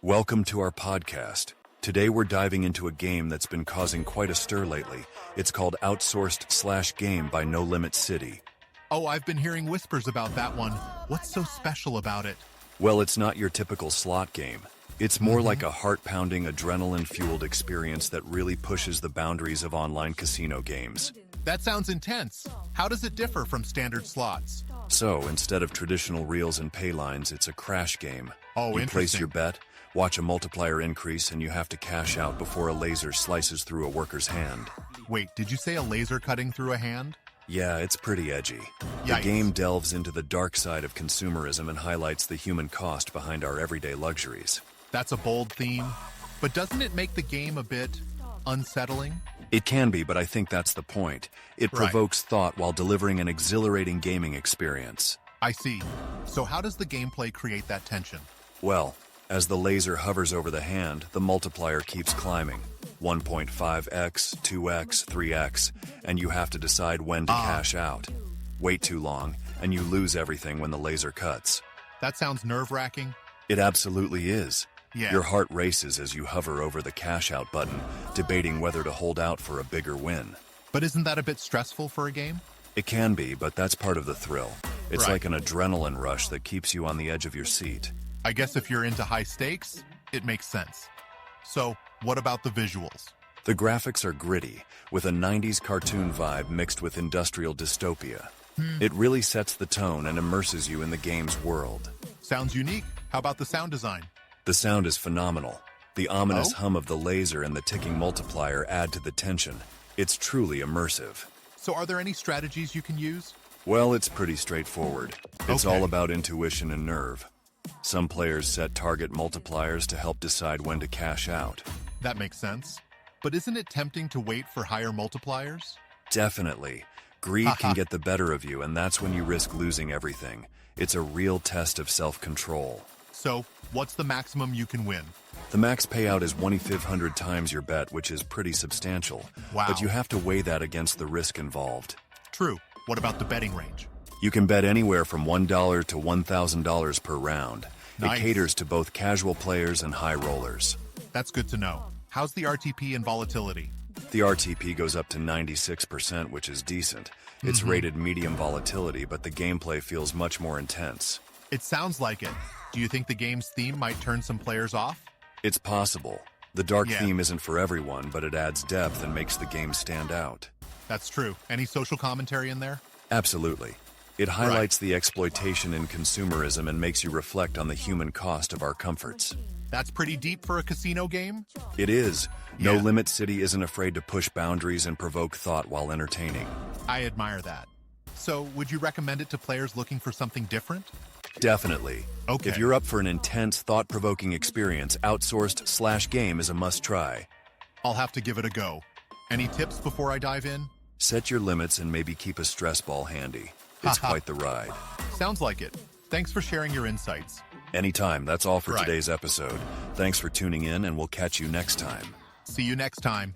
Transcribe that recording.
Welcome to our podcast. Today we're diving into a game that's been causing quite a stir lately. It's called Outsourced Slash Game by No Limit City. Oh, I've been hearing whispers about that one. What's so special about it? Well, it's not your typical slot game. It's more like a heart-pounding, adrenaline-fueled experience that really pushes the boundaries of online casino games. That sounds intense. How does it differ from standard slots? So, instead of traditional reels and pay lines, it's a crash game. Oh, You place interesting. your bet, watch a multiplier increase, and you have to cash out before a laser slices through a worker's hand. Wait, did you say a laser cutting through a hand? Yeah, it's pretty edgy. The Yikes. game delves into the dark side of consumerism and highlights the human cost behind our everyday luxuries. That's a bold theme. But doesn't it make the game a bit unsettling? It can be, but I think that's the point. It Right. provokes thought while delivering an exhilarating gaming experience. I see. So how does the gameplay create that tension? Well, as the laser hovers over the hand, the multiplier keeps climbing. 1.5x, 2x, 3x, and you have to decide when to cash out. Wait too long, and you lose everything when the laser cuts. That sounds nerve-wracking. It absolutely is. Yeah. Your heart races as you hover over the cash out button, debating whether to hold out for a bigger win. But isn't that a bit stressful for a game? It can be, but that's part of the thrill. It's Right. like an adrenaline rush that keeps you on the edge of your seat. I guess if you're into high stakes, it makes sense. So, what about the visuals? The graphics are gritty, with a 90s cartoon vibe mixed with industrial dystopia. It really sets the tone and immerses you in the game's world. Sounds unique. How about the sound design? The sound is phenomenal. The ominous Oh? hum of the laser and the ticking multiplier add to the tension. It's truly immersive. So are there any strategies you can use? Well, it's pretty straightforward. It's Okay. all about intuition and nerve. Some players set target multipliers to help decide when to cash out. That makes sense. But isn't it tempting to wait for higher multipliers? Definitely. Greed can get the better of you, and that's when you risk losing everything. It's a real test of self-control. So, what's the maximum you can win? The max payout is 1,500 times your bet, which is pretty substantial. Wow. But you have to weigh that against the risk involved. True. What about the betting range? You can bet anywhere from $1 to $1,000 per round. Nice. It caters to both casual players and high rollers. That's good to know. How's the RTP and volatility? The RTP goes up to 96%, which is decent. It's rated medium volatility, but the gameplay feels much more intense. It sounds like it. Do you think the game's theme might turn some players off? It's possible. The dark Yeah. theme isn't for everyone, but it adds depth and makes the game stand out. That's true. Any social commentary in there? Absolutely. It highlights the exploitation in consumerism and makes you reflect on the human cost of our comforts. That's pretty deep for a casino game. It is. No Yeah. Limit City isn't afraid to push boundaries and provoke thought while entertaining. I admire that. So, would you recommend it to players looking for something different? Definitely. Okay. If you're up for an intense, thought-provoking experience, Outsourced Slash Game is a must-try. I'll have to give it a go. Any tips before I dive in? Set your limits and maybe keep a stress ball handy. It's quite the ride. Sounds like it. Thanks for sharing your insights. Anytime. That's all for Right. today's episode. Thanks for tuning in, and we'll catch you next time. See you next time.